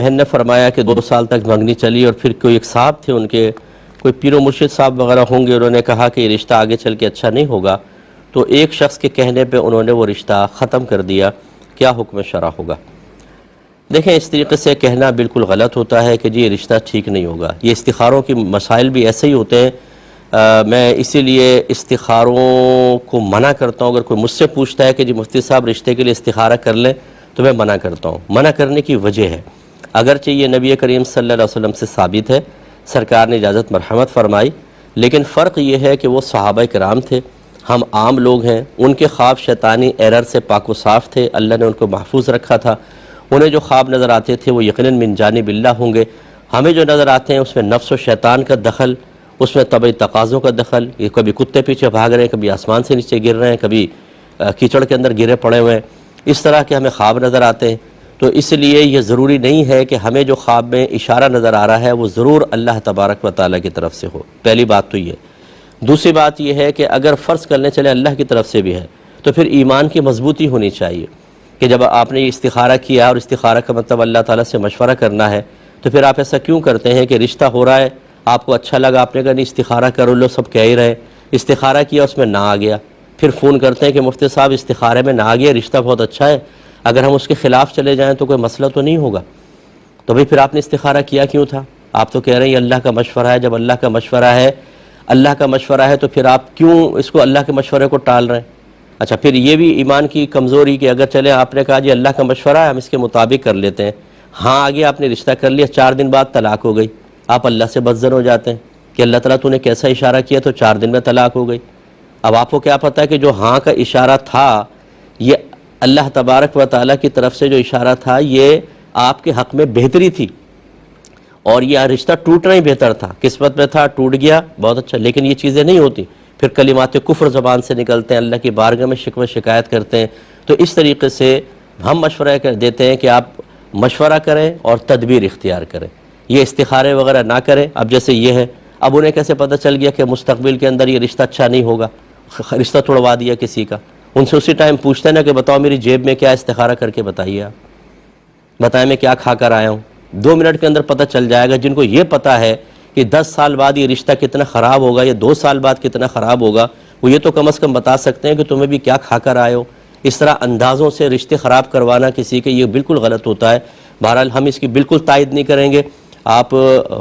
بہن نے فرمایا کہ 2 سال تک منگنی چلی اور پھر کوئی ایک صاحب تھے ان کے، کوئی پیر و مرشد صاحب وغیرہ ہوں گے، انہوں نے کہا کہ یہ رشتہ آگے چل کے اچھا نہیں ہوگا، تو ایک شخص کے کہنے پہ انہوں نے وہ رشتہ ختم کر دیا۔ کیا حکم شرع ہوگا؟ دیکھیں، اس طریقے سے کہنا بالکل غلط ہوتا ہے کہ جی یہ رشتہ ٹھیک نہیں ہوگا۔ یہ استخاروں کی مسائل بھی ایسے ہی ہوتے ہیں۔ میں اسی لیے استخاروں کو منع کرتا ہوں۔ اگر کوئی مجھ سے پوچھتا ہے کہ جی مفتی صاحب رشتے کے لیے استخارہ کر لیں، تو میں منع کرتا ہوں۔ منع کرنے کی وجہ ہے، اگرچہ یہ نبی کریم صلی اللہ علیہ وسلم سے ثابت ہے، سرکار نے اجازت مرحمت فرمائی، لیکن فرق یہ ہے کہ وہ صحابہ کرام تھے، ہم عام لوگ ہیں۔ ان کے خواب شیطانی ایرر سے پاک و صاف تھے، اللہ نے ان کو محفوظ رکھا تھا۔ انہیں جو خواب نظر آتے تھے وہ یقیناً من جانب اللہ ہوں گے۔ ہمیں جو نظر آتے ہیں اس میں نفس و شیطان کا دخل، اس میں طبعی تقاضوں کا دخل، یہ کبھی کتے پیچھے بھاگ رہے ہیں، کبھی آسمان سے نیچے گر رہے ہیں، کبھی کیچڑ کے اندر گرے پڑے ہوئے ہیں، اس طرح کے ہمیں خواب نظر آتے ہیں۔ تو اس لیے یہ ضروری نہیں ہے کہ ہمیں جو خواب میں اشارہ نظر آ رہا ہے وہ ضرور اللہ تبارک و تعالیٰ کی طرف سے ہو۔ پہلی بات تو یہ۔ دوسری بات یہ ہے کہ اگر فرض کرنے چلے اللہ کی طرف سے بھی ہے، تو پھر ایمان کی مضبوطی ہونی چاہیے کہ جب آپ نے یہ استخارہ کیا، اور استخارہ کا مطلب اللہ تعالیٰ سے مشورہ کرنا ہے، تو پھر آپ ایسا کیوں کرتے ہیں کہ رشتہ ہو رہا ہے، آپ کو اچھا لگا، آپ نے کہا نہیں استخارہ کرو، لو سب کہہ ہی رہے، استخارہ کیا اس میں نہ آ گیا، پھر فون کرتے ہیں کہ مفتی صاحب استخارے میں نہ آ گیا، رشتہ بہت اچھا ہے، اگر ہم اس کے خلاف چلے جائیں تو کوئی مسئلہ تو نہیں ہوگا۔ تو بھئی پھر آپ نے استخارہ کیا کیوں تھا؟ آپ تو کہہ رہے ہیں یہ اللہ کا مشورہ ہے۔ جب اللہ کا مشورہ ہے، اللہ کا مشورہ ہے، تو پھر آپ کیوں اس کو اللہ کے مشورے کو ٹال رہے ہیں؟ اچھا، پھر یہ بھی ایمان کی کمزوری کہ اگر چلے آپ نے کہا جی اللہ کا مشورہ ہے، ہم اس کے مطابق کر لیتے ہیں، ہاں آگے آپ نے رشتہ کر لیا، 4 دن بعد طلاق ہو گئی، آپ اللہ سے بدظن ہو جاتے ہیں کہ اللہ تعالیٰ تو نے کیسا اشارہ کیا تو 4 دن میں طلاق ہو گئی۔ اب آپ کو کیا پتہ ہے کہ جو ہاں کا اشارہ تھا، یہ اللہ تبارک و تعالیٰ کی طرف سے جو اشارہ تھا یہ آپ کے حق میں بہتری تھی، اور یہ رشتہ ٹوٹنا ہی بہتر تھا، قسمت میں تھا، ٹوٹ گیا، بہت اچھا۔ لیکن یہ چیزیں نہیں ہوتی، پھر کلمات کفر زبان سے نکلتے ہیں، اللہ کی بارگاہ میں شکوہ شکایت کرتے ہیں۔ تو اس طریقے سے ہم مشورہ دیتے ہیں کہ آپ مشورہ کریں اور تدبیر اختیار کریں، یہ استخارے وغیرہ نہ کریں۔ اب جیسے یہ ہے، اب انہیں کیسے پتہ چل گیا کہ مستقبل کے اندر یہ رشتہ اچھا نہیں ہوگا، رشتہ توڑوا دیا کسی کا، ان سے اسی ٹائم پوچھتے ہیں نا کہ بتاؤ میری جیب میں کیا، استخارہ کر کے بتائیے، آپ بتائیں میں کیا کھا کر آیا ہوں۔ 2 منٹ کے اندر پتہ چل جائے گا۔ جن کو یہ پتہ ہے کہ 10 سال بعد یہ رشتہ کتنا خراب ہوگا یا 2 سال بعد کتنا خراب ہوگا، وہ یہ تو کم از کم بتا سکتے ہیں کہ تمہیں بھی کیا کھا کر آئے ہو۔ اس طرح اندازوں سے رشتے خراب کروانا کسی کے، یہ بالکل غلط ہوتا ہے۔ بہرحال ہم اس کی بالکل تائید نہیں کریں گے۔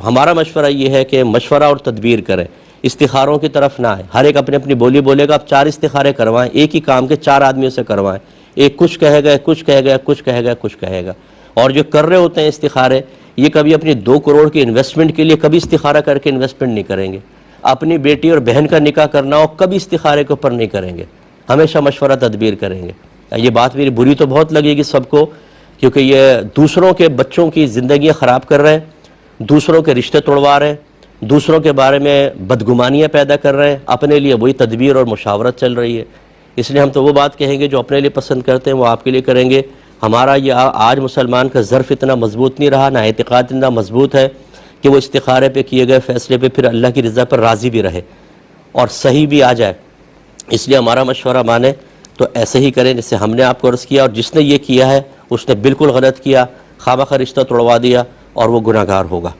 ہمارا مشورہ یہ ہے کہ مشورہ اور تدبیر کریں، استخاروں کی طرف نہ آئے۔ ہر ایک اپنی اپنی بولی بولے گا، آپ 4 استخارے کروائیں، ایک ہی کام کے 4 آدمیوں سے کروائیں، ایک کچھ کہے گا، کچھ کہے گا، کچھ کہے گا، کچھ کہے گا۔ اور جو کر رہے ہوتے ہیں استخارے، یہ کبھی اپنی 2 کروڑ کی انویسٹمنٹ کے لیے کبھی استخارہ کر کے انویسٹمنٹ نہیں کریں گے۔ اپنی بیٹی اور بہن کا نکاح کرنا ہو، کبھی استخارے کے اوپر نہیں کریں گے، ہمیشہ مشورہ تدبیر کریں گے۔ یہ بات میری بری تو بہت لگے گی سب کو، کیونکہ یہ دوسروں کے بچوں کی زندگیاں خراب کر رہے ہیں، دوسروں کے رشتے توڑوا رہے ہیں، دوسروں کے بارے میں بدگمانیاں پیدا کر رہے ہیں، اپنے لیے وہی تدبیر اور مشاورت چل رہی ہے۔ اس لیے ہم تو وہ بات کہیں گے جو اپنے لیے پسند کرتے ہیں وہ آپ کے لیے کریں گے۔ ہمارا یہ آج مسلمان کا ظرف اتنا مضبوط نہیں رہا، نہ اعتقاد اتنا مضبوط ہے کہ وہ استخارے پہ کیے گئے فیصلے پہ پھر اللہ کی رضا پر راضی بھی رہے اور صحیح بھی آ جائے۔ اس لیے ہمارا مشورہ مانیں تو ایسے ہی کریں جیسے ہم نے آپ کو عرض کیا، اور جس نے یہ کیا ہے اس نے بالکل غلط کیا، خواہ مخواہ رشتہ توڑوا دیا اور وہ گناہگار ہوگا۔